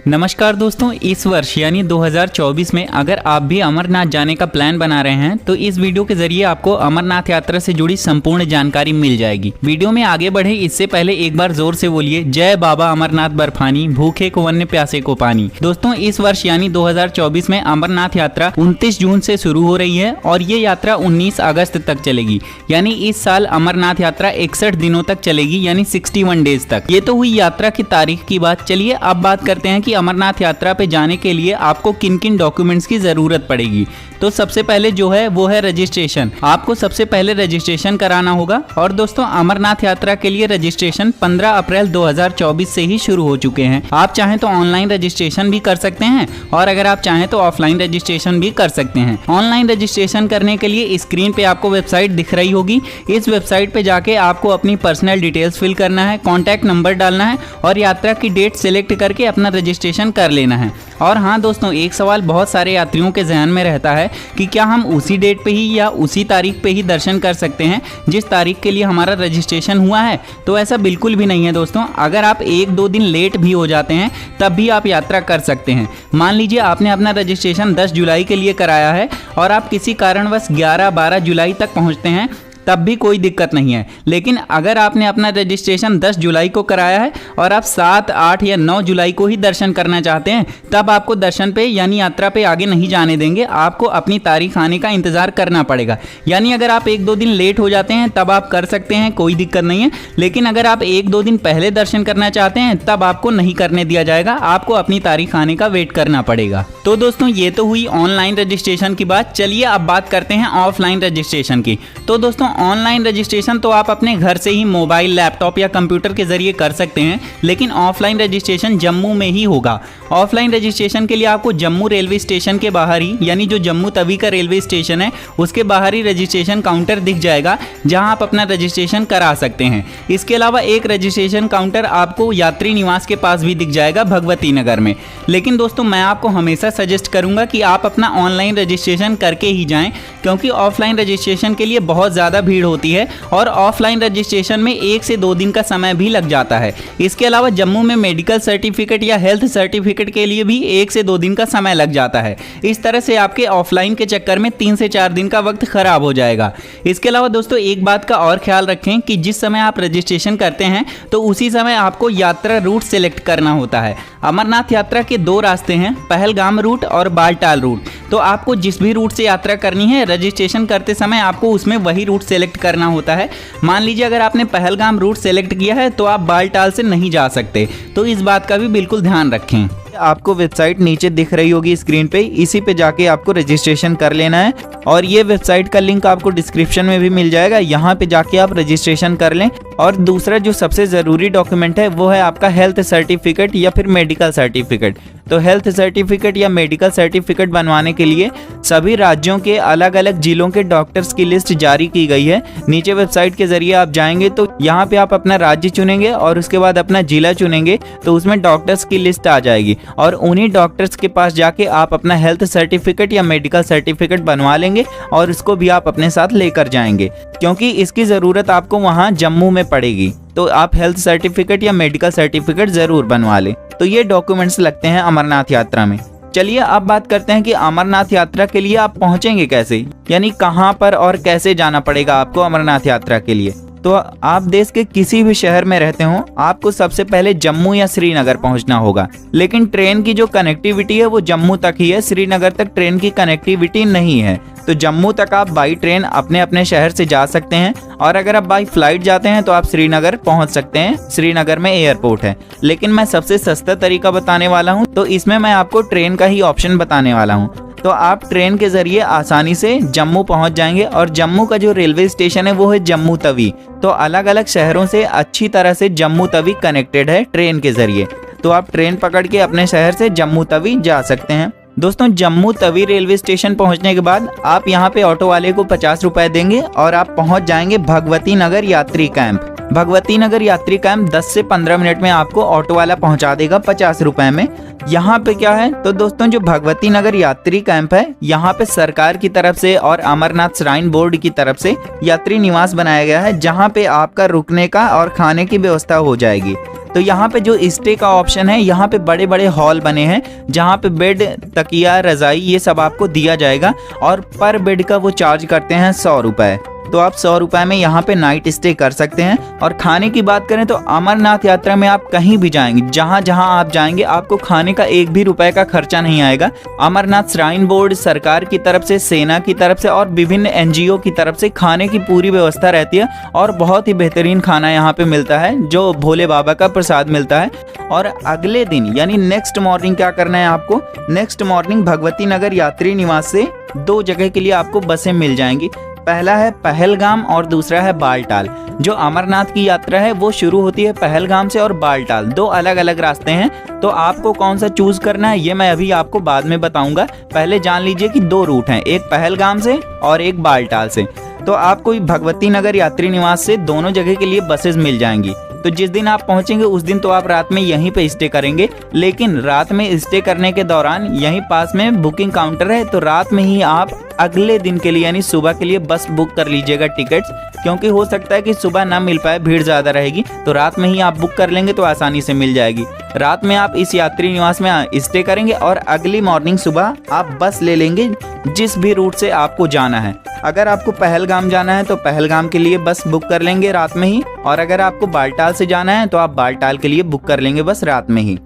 नमस्कार दोस्तों, इस वर्ष यानी 2024 में अगर आप भी अमरनाथ जाने का प्लान बना रहे हैं तो इस वीडियो के जरिए आपको अमरनाथ यात्रा से जुड़ी संपूर्ण जानकारी मिल जाएगी। वीडियो में आगे बढ़े इससे पहले एक बार जोर से बोलिए जय बाबा अमरनाथ बर्फानी, भूखे को वन्य प्यासे को पानी। दोस्तों, इस वर्ष यानी 2024 में अमरनाथ यात्रा 29 जून से शुरू हो रही है और ये यात्रा 19 अगस्त तक चलेगी। यानी इस साल अमरनाथ यात्रा 61 दिनों तक चलेगी, यानी 61 डेज तक। ये तो हुई यात्रा की तारीख की बात। चलिए अब बात करते हैं कि अमरनाथ यात्रा पे जाने के लिए आपको किन किन डॉक्यूमेंट्स की जरूरत पड़ेगी। तो सबसे पहले जो है वो है रजिस्ट्रेशन। आपको सबसे पहले रजिस्ट्रेशन कराना होगा। और दोस्तों, अमरनाथ यात्रा के लिए रजिस्ट्रेशन 15 अप्रैल 2024 से ही शुरू हो चुके हैं। आप चाहें तो ऑनलाइन रजिस्ट्रेशन भी कर सकते हैं और अगर आप चाहें तो ऑफलाइन रजिस्ट्रेशन भी कर सकते हैं। ऑनलाइन रजिस्ट्रेशन करने के लिए स्क्रीन पे आपको वेबसाइट दिख रही होगी। इस वेबसाइट पे जाके आपको अपनी पर्सनल डिटेल्स फिल करना है, कॉन्टैक्ट नंबर डालना है और यात्रा की डेट सिलेक्ट करके अपना रजिस्ट्रेशन कर लेना है। और हाँ दोस्तों, एक सवाल बहुत सारे यात्रियों के जहन में रहता है कि क्या हम उसी डेट पे ही या उसी तारीख पे ही दर्शन कर सकते हैं जिस तारीख के लिए हमारा रजिस्ट्रेशन हुआ है। तो ऐसा बिल्कुल भी नहीं है दोस्तों। अगर आप 1-2 दिन लेट भी हो जाते हैं तब भी आप यात्रा कर सकते हैं। मान लीजिए आपने अपना रजिस्ट्रेशन 10 जुलाई के लिए कराया है और आप किसी कारणवश 11-12 जुलाई तक पहुँचते हैं तब भी कोई दिक्कत नहीं है। लेकिन अगर आपने अपना रजिस्ट्रेशन 10 जुलाई को कराया है और आप 7, 8 या 9 जुलाई को ही दर्शन करना चाहते हैं तब आपको दर्शन पे यानी यात्रा पे आगे नहीं जाने देंगे। आपको अपनी तारीख आने का इंतज़ार करना पड़ेगा। यानी अगर आप 1-2 दिन लेट हो जाते हैं तब आप कर सकते हैं, कोई दिक्कत नहीं है। लेकिन अगर आप 1-2 दिन पहले दर्शन करना चाहते हैं तब आपको नहीं करने दिया जाएगा। आपको अपनी तारीख आने का वेट करना पड़ेगा। तो दोस्तों, ये तो हुई ऑनलाइन रजिस्ट्रेशन की बात। चलिए अब बात करते हैं ऑफलाइन रजिस्ट्रेशन की। तो दोस्तों, ऑनलाइन रजिस्ट्रेशन तो आप अपने घर से ही मोबाइल, लैपटॉप या कंप्यूटर के जरिए कर सकते हैं, लेकिन ऑफलाइन रजिस्ट्रेशन जम्मू में ही होगा। ऑफलाइन रजिस्ट्रेशन के लिए आपको जम्मू रेलवे स्टेशन के बाहर ही, यानी जो जम्मू तवी का रेलवे स्टेशन है उसके बाहर ही रजिस्ट्रेशन काउंटर दिख जाएगा जहां आप अपना रजिस्ट्रेशन करा सकते हैं। इसके अलावा एक रजिस्ट्रेशन काउंटर आपको यात्री निवास के पास भी दिख जाएगा भगवती नगर में। लेकिन दोस्तों, मैं आपको हमेशा सजेस्ट करूंगा कि आप अपना ऑनलाइन रजिस्ट्रेशन करके ही जाएं, क्योंकि ऑफलाइन रजिस्ट्रेशन के लिए बहुत ज़्यादा भीड़ होती है और ऑफलाइन रजिस्ट्रेशन में 1 से 2 दिन का समय भी लग जाता है। इसके अलावा जम्मू में मेडिकल सर्टिफिकेट या हेल्थ सर्टिफिकेट के लिए भी 1 से 2 दिन का समय लग जाता है। इस तरह से आपके ऑफलाइन के चक्कर में 3 से 4 दिन का वक्त खराब हो जाएगा। इसके अलावा दोस्तों, एक बात का और ख्याल रखें कि जिस समय आप रजिस्ट्रेशन करते हैं तो उसी समय आपको यात्रा रूट सेलेक्ट करना होता है। अमरनाथ यात्रा के 2 रास्ते हैं, पहलगाम रूट और बालटाल रूट। तो आपको जिस भी रूट से यात्रा करनी है, रजिस्ट्रेशन करते समय आपको उसमें वही रूट सेलेक्ट करना होता है। मान लीजिए अगर आपने पहलगाम रूट सेलेक्ट किया है तो आप बालटाल से नहीं जा सकते, तो इस बात का भी बिल्कुल ध्यान रखें। आपको वेबसाइट नीचे दिख रही होगी स्क्रीन पे, इसी पे जाके आपको रजिस्ट्रेशन कर लेना है और ये वेबसाइट का लिंक आपको डिस्क्रिप्शन में भी मिल जाएगा। यहाँ पे जाके आप रजिस्ट्रेशन कर लें। और दूसरा जो सबसे ज़रूरी डॉक्यूमेंट है वो है आपका हेल्थ सर्टिफिकेट या फिर मेडिकल सर्टिफिकेट। तो हेल्थ सर्टिफिकेट या मेडिकल सर्टिफिकेट बनवाने के लिए सभी राज्यों के अलग अलग जिलों के डॉक्टर्स की लिस्ट जारी की गई है। नीचे वेबसाइट के जरिए आप जाएंगे तो यहाँ पे आप अपना राज्य चुनेंगे और उसके बाद अपना जिला चुनेंगे तो उसमें डॉक्टर्स की लिस्ट आ जाएगी और उन्हीं डॉक्टर्स के पास जाके आप अपना हेल्थ सर्टिफिकेट या मेडिकल सर्टिफिकेट बनवा लेंगे और उसको भी आप अपने साथ लेकर जाएंगे, क्योंकि इसकी ज़रूरत आपको वहाँ जम्मू में पड़ेगी। तो आप हेल्थ सर्टिफिकेट या मेडिकल सर्टिफिकेट ज़रूर बनवा लें। तो ये डॉक्यूमेंट्स लगते हैं अमरनाथ यात्रा में। चलिए अब बात करते हैं कि अमरनाथ यात्रा के लिए आप पहुँचेंगे कैसे, यानी कहाँ पर और कैसे जाना पड़ेगा आपको अमरनाथ यात्रा के लिए। तो आप देश के किसी भी शहर में रहते हो, आपको सबसे पहले जम्मू या श्रीनगर पहुंचना होगा। लेकिन ट्रेन की जो कनेक्टिविटी है वो जम्मू तक ही है, श्रीनगर तक ट्रेन की कनेक्टिविटी नहीं है। तो जम्मू तक आप बाई ट्रेन अपने अपने शहर से जा सकते हैं और अगर आप बाई फ्लाइट जाते हैं तो आप श्रीनगर पहुंच सकते हैं। श्रीनगर में एयरपोर्ट है। लेकिन मैं सबसे सस्ता तरीका बताने वाला हूं, तो इसमें मैं आपको ट्रेन का ही ऑप्शन बताने वाला हूं। तो आप ट्रेन के जरिए आसानी से जम्मू पहुंच जाएंगे और जम्मू का जो रेलवे स्टेशन है वो है जम्मू तवी। तो अलग अलग शहरों से अच्छी तरह से जम्मू तवी कनेक्टेड है ट्रेन के जरिए। तो आप ट्रेन पकड़ के अपने शहर से जम्मू तवी जा सकते हैं। दोस्तों, जम्मू तवी रेलवे स्टेशन पहुंचने के बाद आप यहां पे ऑटो वाले को 50 रुपए देंगे और आप पहुंच जाएंगे भगवती नगर यात्री कैंप। भगवती नगर यात्री कैंप 10 से 15 मिनट में आपको ऑटो वाला पहुंचा देगा 50 रुपए में। यहाँ पे क्या है, तो दोस्तों जो भगवती नगर यात्री कैंप है, यहाँ पे सरकार की तरफ से और अमरनाथ श्राइन बोर्ड की तरफ से यात्री निवास बनाया गया है, जहाँ पे आपका रुकने का और खाने की व्यवस्था हो जाएगी। तो यहाँ पे जो स्टे का ऑप्शन है, यहाँ पे बड़े बड़े हॉल बने हैं जहाँ पे बेड, तकिया, रजाई ये सब आपको दिया जाएगा और पर बेड का वो चार्ज करते हैं 100 रुपये। तो आप 100 रुपये में यहाँ पे नाइट स्टे कर सकते हैं। और खाने की बात करें तो अमरनाथ यात्रा में आप कहीं भी जाएंगे, जहाँ जहाँ आप जाएंगे आपको खाने का 1 भी रुपए का खर्चा नहीं आएगा। अमरनाथ श्राइन बोर्ड, सरकार की तरफ से, सेना की तरफ से और विभिन्न NGO की तरफ से खाने की पूरी व्यवस्था रहती है और बहुत ही बेहतरीन खाना यहाँ पे मिलता है जो भोले बाबा का प्रसाद मिलता है। और अगले दिन यानी नेक्स्ट मॉर्निंग क्या करना है आपको, नेक्स्ट मॉर्निंग भगवती नगर यात्री निवास से 2 जगह के लिए आपको बसें मिल जाएंगी। पहला है पहलगाम और दूसरा है बालटाल। जो अमरनाथ की यात्रा है वो शुरू होती है पहलगाम से और बालटाल, 2 अलग अलग रास्ते हैं। तो आपको कौन सा चूज करना है ये मैं अभी आपको बाद में बताऊंगा। पहले जान लीजिए कि 2 रूट हैं, एक पहलगाम से और एक बालटाल से। तो आपको भगवती नगर यात्री निवास से दोनों जगह के लिए बसेस मिल जाएंगी। तो जिस दिन आप पहुंचेंगे उस दिन तो आप रात में यहीं पे स्टे करेंगे, लेकिन रात में स्टे करने के दौरान यहीं पास में बुकिंग काउंटर है, तो रात में ही आप अगले दिन के लिए यानी सुबह के लिए बस बुक कर लीजिएगा टिकट्स, क्योंकि हो सकता है कि सुबह ना मिल पाए, भीड़ ज़्यादा रहेगी। तो रात में ही आप बुक कर लेंगे तो आसानी से मिल जाएगी। रात में आप इस यात्री निवास में स्टे करेंगे और अगली मॉर्निंग सुबह आप बस ले लेंगे जिस भी रूट से आपको जाना है। अगर आपको पहलगाम जाना है तो पहलगाम के लिए बस बुक कर लेंगे रात में ही, और अगर आपको बालटाल से जाना है तो आप बालटाल के लिए बुक कर लेंगे बस रात में ही।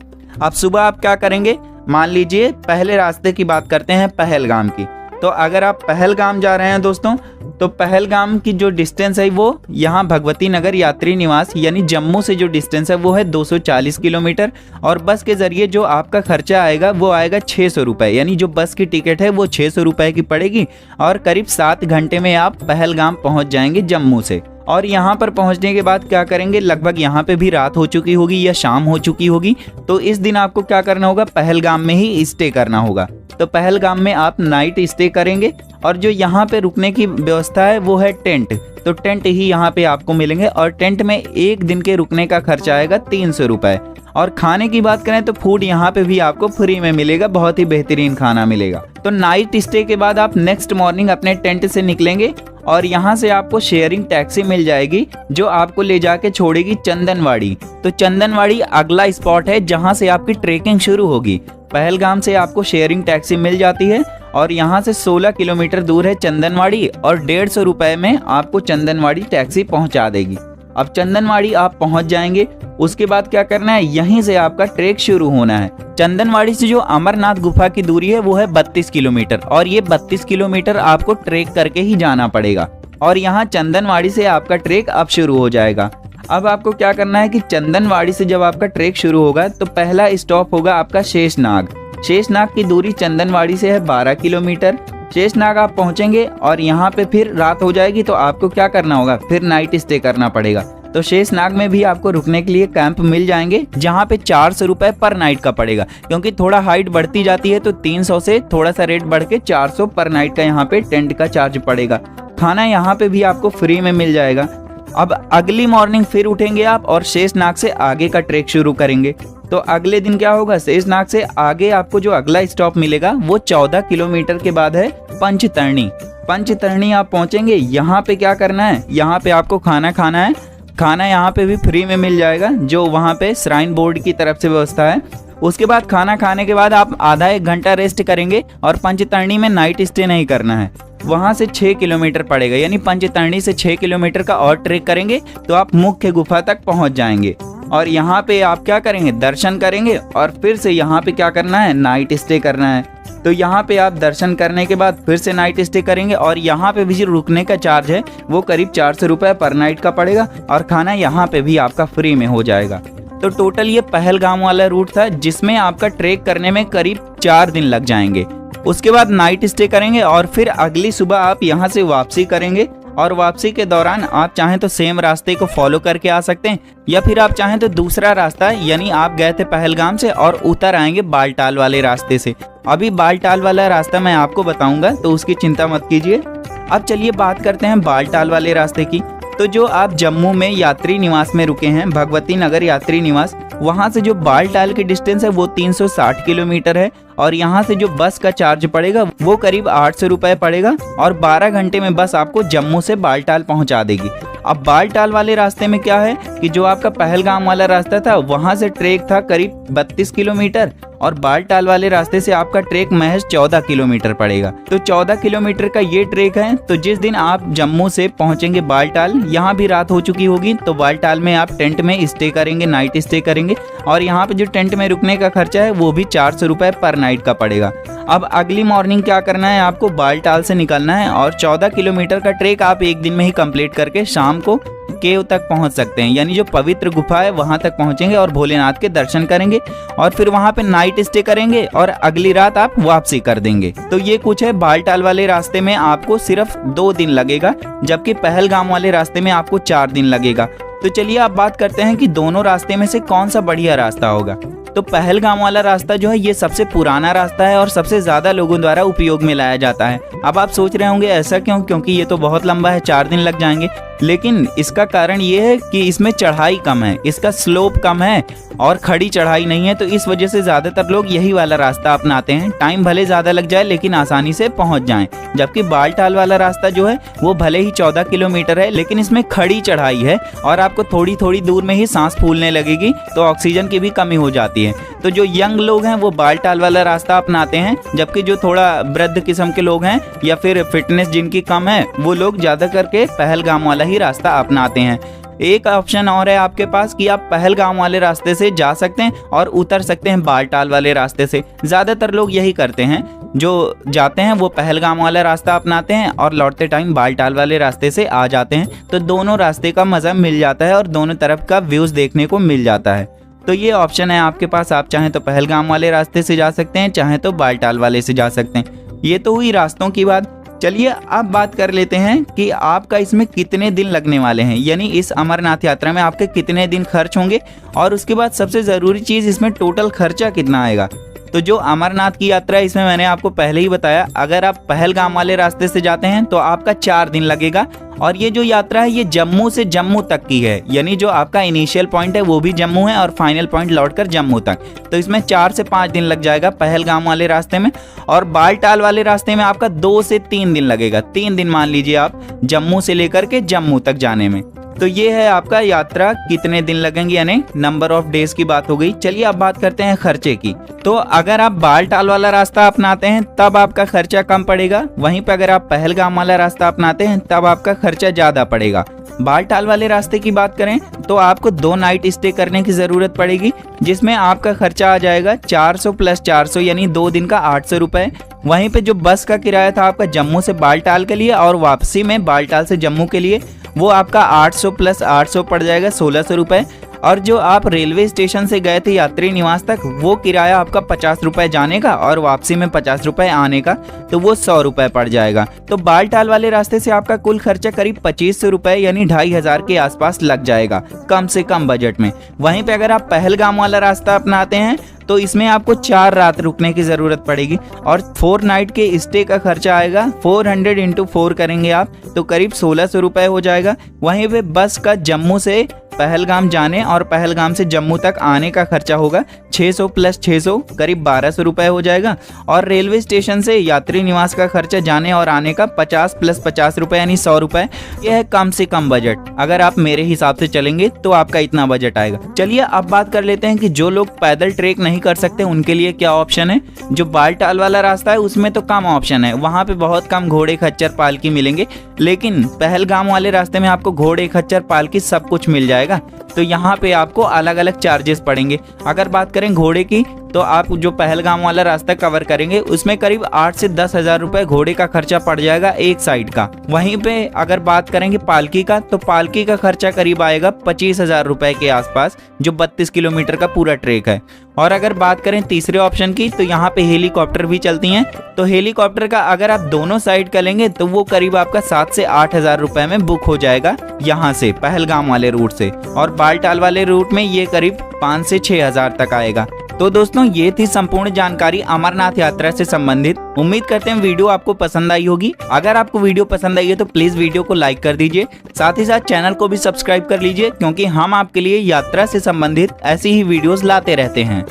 अब सुबह आप क्या करेंगे, मान लीजिए पहले रास्ते की बात करते हैं पहलगाम की। तो अगर आप पहलगाम जा रहे हैं दोस्तों, तो पहलगाम की जो डिस्टेंस है वो यहाँ भगवती नगर यात्री निवास यानी जम्मू से जो डिस्टेंस है वो है 240 किलोमीटर। और बस के ज़रिए जो आपका खर्चा आएगा वो आएगा 600 रुपये, यानी जो बस की टिकट है वो 600 रुपये की पड़ेगी और करीब 7 घंटे में आप पहलगाम पहुँच जाएंगे जम्मू से। और यहाँ पर पहुँचने के बाद क्या करेंगे, लगभग यहाँ पे भी रात हो चुकी होगी या शाम हो चुकी होगी। तो इस दिन आपको क्या करना होगा, पहलगाम में ही स्टे करना होगा। तो पहलगाम में आप नाइट स्टे करेंगे और जो यहाँ पे रुकने की व्यवस्था है वो है टेंट। तो टेंट ही यहाँ पे आपको मिलेंगे और टेंट में 1 दिन के रुकने का खर्चा आएगा 300 रुपये। और खाने की बात करें तो फूड यहाँ पे भी आपको फ्री में मिलेगा, बहुत ही बेहतरीन खाना मिलेगा। तो नाइट स्टे के बाद आप नेक्स्ट मॉर्निंग अपने टेंट से निकलेंगे और यहाँ से आपको शेयरिंग टैक्सी मिल जाएगी जो आपको ले जाके छोड़ेगी चंदनवाड़ी। तो चंदनवाड़ी अगला स्पॉट है जहाँ से आपकी ट्रेकिंग शुरू होगी। पहलगाम से आपको शेयरिंग टैक्सी मिल जाती है और यहाँ से 16 किलोमीटर दूर है चंदनवाड़ी और 150 रुपये में आपको चंदनवाड़ी टैक्सी पहुँचा देगी। अब चंदनवाड़ी आप पहुँच जाएंगे, उसके बाद क्या करना है, यहीं से आपका ट्रेक शुरू होना है। चंदनवाड़ी से जो अमरनाथ गुफा की दूरी है वो है 32 किलोमीटर और ये 32 किलोमीटर आपको ट्रेक करके ही जाना पड़ेगा। और यहाँ चंदनवाड़ी से आपका ट्रेक अब शुरू हो जाएगा। अब आपको क्या करना है कि चंदनवाड़ी से जब आपका ट्रेक शुरू होगा तो पहला स्टॉप होगा आपका शेषनाग। शेषनाग की दूरी चंदनवाड़ी से है 12 किलोमीटर। शेषनाग आप पहुंचेंगे और यहाँ पे फिर रात हो जाएगी तो आपको क्या करना होगा, फिर नाइट स्टे करना पड़ेगा। तो शेषनाग में भी आपको रुकने के लिए कैंप मिल जाएंगे जहाँ पे 400 रुपये पर नाइट का पड़ेगा, क्योंकि थोड़ा हाइट बढ़ती जाती है तो 300 से थोड़ा सा रेट बढ़ के 400 पर नाइट का यहाँ पे टेंट का चार्ज पड़ेगा। खाना यहाँ पे भी आपको फ्री में मिल जाएगा। अब अगली मॉर्निंग फिर उठेंगे आप और शेषनाग से आगे का ट्रेक शुरू करेंगे। तो अगले दिन क्या होगा, शेषनाग से आगे आपको जो अगला स्टॉप मिलेगा वो 14 किलोमीटर के बाद है पंचतरणी। पंचतरणी आप पहुंचेंगे, यहाँ पे क्या करना है, यहाँ पे आपको खाना खाना है। खाना यहाँ पे भी फ्री में मिल जाएगा जो वहाँ पे श्राइन बोर्ड की तरफ से व्यवस्था है। उसके बाद खाना खाने के बाद आप आधा 1 घंटा रेस्ट करेंगे और पंचतरणी में नाइट स्टे नहीं करना है। वहाँ से 6 किलोमीटर पड़ेगा, यानी पंचतरणी से 6 किलोमीटर का और ट्रेक करेंगे तो आप मुख्य गुफा तक पहुँच जाएंगे। और यहाँ पे आप क्या करेंगे, दर्शन करेंगे और फिर से यहाँ पे क्या करना है, नाइट स्टे करना है। तो यहाँ पे आप दर्शन करने के बाद फिर से नाइट स्टे करेंगे और यहाँ पे भी जो रुकने का चार्ज है वो करीब 400 रुपये पर नाइट का पड़ेगा और खाना यहाँ पे भी आपका फ्री में हो जाएगा। तो टोटल ये पहलगाम वाला रूट था जिसमें आपका ट्रेक करने में करीब 4 दिन लग जाएंगे। उसके बाद नाइट स्टे करेंगे और फिर अगली सुबह आप यहाँ से वापसी करेंगे और वापसी के दौरान आप चाहें तो सेम रास्ते को फॉलो करके आ सकते हैं या फिर आप चाहें तो दूसरा रास्ता, यानी आप गए थे पहलगाम से और उतर आएंगे बालटाल वाले रास्ते से। अभी बालटाल वाला रास्ता मैं आपको बताऊंगा तो उसकी चिंता मत कीजिए। अब चलिए बात करते हैं बालटाल वाले रास्ते की। तो जो आप जम्मू में यात्री निवास में रुके हैं, भगवती नगर यात्री निवास, वहाँ से जो बालटाल की डिस्टेंस है वो 360 किलोमीटर है और यहाँ से जो बस का चार्ज पड़ेगा वो करीब 800 रुपये पड़ेगा और 12 घंटे में बस आपको जम्मू से बालटाल पहुँचा देगी। अब बालटाल वाले रास्ते में क्या है कि जो आपका पहलगाम वाला रास्ता था वहाँ से ट्रैक था करीब 32 किलोमीटर और बालटाल वाले रास्ते से आपका ट्रैक महज 14 किलोमीटर पड़ेगा। तो 14 किलोमीटर का ये ट्रैक है। तो जिस दिन आप जम्मू से पहुंचेंगे बालटाल, यहाँ भी रात हो चुकी होगी, तो बालटाल में आप टेंट में स्टे करेंगे, नाइट स्टे करेंगे और यहाँ पे जो टेंट में रुकने का खर्चा है वो भी 400 रुपये पर नाइट का पड़ेगा। अब अगली मॉर्निंग क्या करना है, आपको बालटाल से निकलना है और 14 किलोमीटर का ट्रैक आप एक दिन में ही कंप्लीट करके शाम को केव तक पहुंच सकते हैं, यानी जो पवित्र गुफा है वहां तक पहुंचेंगे और भोलेनाथ के दर्शन करेंगे और फिर वहां पे नाइट स्टे करेंगे और अगली रात आप वापसी कर देंगे। तो ये कुछ है। बालटाल वाले रास्ते में आपको सिर्फ 2 दिन लगेगा जबकि पहलगाम वाले रास्ते में आपको 4 दिन लगेगा। तो चलिए अब बात करते हैं कि दोनों रास्ते में से कौन सा बढ़िया रास्ता होगा। तो पहलगाम वाला रास्ता जो है ये सबसे पुराना रास्ता है और सबसे ज्यादा लोगों द्वारा उपयोग में लाया जाता है। अब आप सोच रहे होंगे ऐसा क्यों, क्योंकि ये तो बहुत लंबा है, 4 दिन लग जाएंगे। लेकिन इसका कारण ये है कि इसमें चढ़ाई कम है, इसका स्लोप कम है और खड़ी चढ़ाई नहीं है, तो इस वजह से ज्यादातर लोग यही वाला रास्ता अपनाते हैं। टाइम भले ज्यादा लग जाए लेकिन आसानी से पहुंच जाएं। जबकि बालटाल वाला रास्ता जो है वो भले ही 14 किलोमीटर है लेकिन इसमें खड़ी चढ़ाई है और आपको थोड़ी थोड़ी दूर में ही सांस फूलने लगेगी, तो ऑक्सीजन की भी कमी हो जाती है। तो जो यंग लोग हैं वो बालटाल वाला रास्ता अपनाते हैं, जबकि जो थोड़ा वृद्ध किस्म के लोग हैं या फिर फिटनेस जिनकी कम है वो लोग ज्यादा करके पहलगाम वाला ही रास्ता अपनाते हैं। एक ऑप्शन और है आपके पास कि आप पहलगाम वाले रास्ते से जा सकते हैं और उतर सकते हैं बालटाल वाले रास्ते से। ज्यादातर लोग यही करते हैं, जो जाते हैं वो पहलगाम वाला रास्ता अपनाते हैं और लौटते टाइम बालटाल वाले रास्ते से आ जाते हैं। तो दोनों रास्ते का मजा मिल जाता है और दोनों तरफ का व्यूज देखने को मिल जाता है। तो ये ऑप्शन है आपके पास, आप चाहें तो पहलगाम वाले रास्ते से जा सकते हैं, चाहें तो बालटाल वाले से जा सकते हैं। ये तो हुई रास्तों की बात। चलिए अब बात कर लेते हैं कि आपका इसमें कितने दिन लगने वाले हैं, यानी इस अमरनाथ यात्रा में आपके कितने दिन खर्च होंगे और उसके बाद सबसे ज़रूरी चीज़ इसमें टोटल खर्चा कितना आएगा। तो जो अमरनाथ की यात्रा है इसमें मैंने आपको पहले ही बताया, अगर आप पहलगाम वाले रास्ते से जाते हैं तो आपका 4 दिन लगेगा और ये जो यात्रा है ये जम्मू से जम्मू तक की है, यानी जो आपका इनिशियल पॉइंट है वो भी जम्मू है और फाइनल पॉइंट लौटकर जम्मू तक। तो इसमें 4 से 5 दिन लग जाएगा पहलगाम वाले रास्ते में और बालटाल वाले रास्ते में आपका 2 से 3 दिन लगेगा। 3 दिन मान लीजिए आप जम्मू से लेकर के जम्मू तक जाने में। तो ये है आपका यात्रा कितने दिन लगेंगे, यानी नंबर ऑफ डेज की बात हो गई। चलिए अब बात करते हैं खर्चे की। तो अगर आप बालटाल वाला रास्ता अपनाते हैं तब आपका खर्चा कम पड़ेगा, वहीं पर अगर आप पहलगाम वाला रास्ता अपनाते हैं तब आपका खर्चा ज्यादा पड़ेगा। बालटाल वाले रास्ते की बात करें तो आपको 2 नाइट स्टे करने की जरूरत पड़ेगी, जिसमें आपका खर्चा आ जाएगा 400 + 400 यानी 2 दिन का 800 रुपए। वहीं पे जो बस का किराया था आपका जम्मू से बालटाल के लिए और वापसी में बालटाल से जम्मू के लिए, वो आपका 800 + 800 पड़ जाएगा 1600 रुपए। और जो आप रेलवे स्टेशन से गए थे यात्री निवास तक, वो किराया आपका 50 रुपए जाने का और वापसी में 50 रुपए आने का, तो वो 100 रुपए पड़ जाएगा। तो बालटाल वाले रास्ते से आपका कुल खर्चा करीब 2500 रुपए यानी 2500 के आसपास लग जाएगा, कम से कम बजट में। वहीं पे अगर आप पहलगाम वाला रास्ता अपनाते हैं तो इसमें आपको 4 रात रुकने की जरूरत पड़ेगी और 4 नाइट के स्टे का खर्चा आएगा 400 × 4 करेंगे आप तो करीब 1600 रुपए हो जाएगा। वहीं पे बस का जम्मू से पहलगाम जाने और पहलगाम से जम्मू तक आने का खर्चा होगा 600 + 600 करीब 1200 रुपए हो जाएगा। और रेलवे स्टेशन से यात्री निवास का खर्चा जाने और आने का 50 + 50 रुपए यानी 100 रुपए। यह है कम से कम बजट। अगर आप मेरे हिसाब से चलेंगे तो आपका इतना बजट आएगा। चलिए अब बात कर लेते हैं कि जो लोग पैदल ट्रेक नहीं कर सकते उनके लिए क्या ऑप्शन है। जो बालटाल वाला रास्ता है उसमें तो कम ऑप्शन है, वहाँ पे बहुत कम घोड़े खच्चर पालकी मिलेंगे, लेकिन पहलगाम वाले रास्ते में आपको घोड़े खच्चर पालकी सब कुछ मिल जाएगा। तो यहाँ पे आपको अलग अलग चार्जेस पड़ेंगे। अगर बात करें घोड़े की तो आप जो पहलगाम वाला रास्ता कवर करेंगे उसमें करीब 8 से 10 हजार रुपए घोड़े का खर्चा पड़ जाएगा एक साइड का। वहीं पे अगर बात करेंगे पालकी का तो पालकी का खर्चा करीब आएगा 25,000 रुपए के आसपास, जो 32 किलोमीटर का पूरा ट्रेक है। और अगर बात करें तीसरे ऑप्शन की तो यहाँ पे हेलीकॉप्टर भी चलती हैं। तो हेलीकॉप्टर का अगर आप दोनों साइड का लेंगे तो वो करीब आपका 7 से 8 हजार रुपए में बुक हो जाएगा यहाँ से पहलगाम वाले रूट से, और बालटाल वाले रूट में ये करीब 5 से 6 हजार तक आएगा। तो दोस्तों ये थी संपूर्ण जानकारी अमरनाथ यात्रा से संबंधित। उम्मीद करते हैं वीडियो आपको पसंद आई होगी। अगर आपको वीडियो पसंद आई है तो प्लीज वीडियो को लाइक कर दीजिए, साथ ही साथ चैनल को भी सब्सक्राइब कर लीजिए, क्योंकि हम आपके लिए यात्रा से संबंधित ऐसी ही वीडियोस लाते रहते हैं।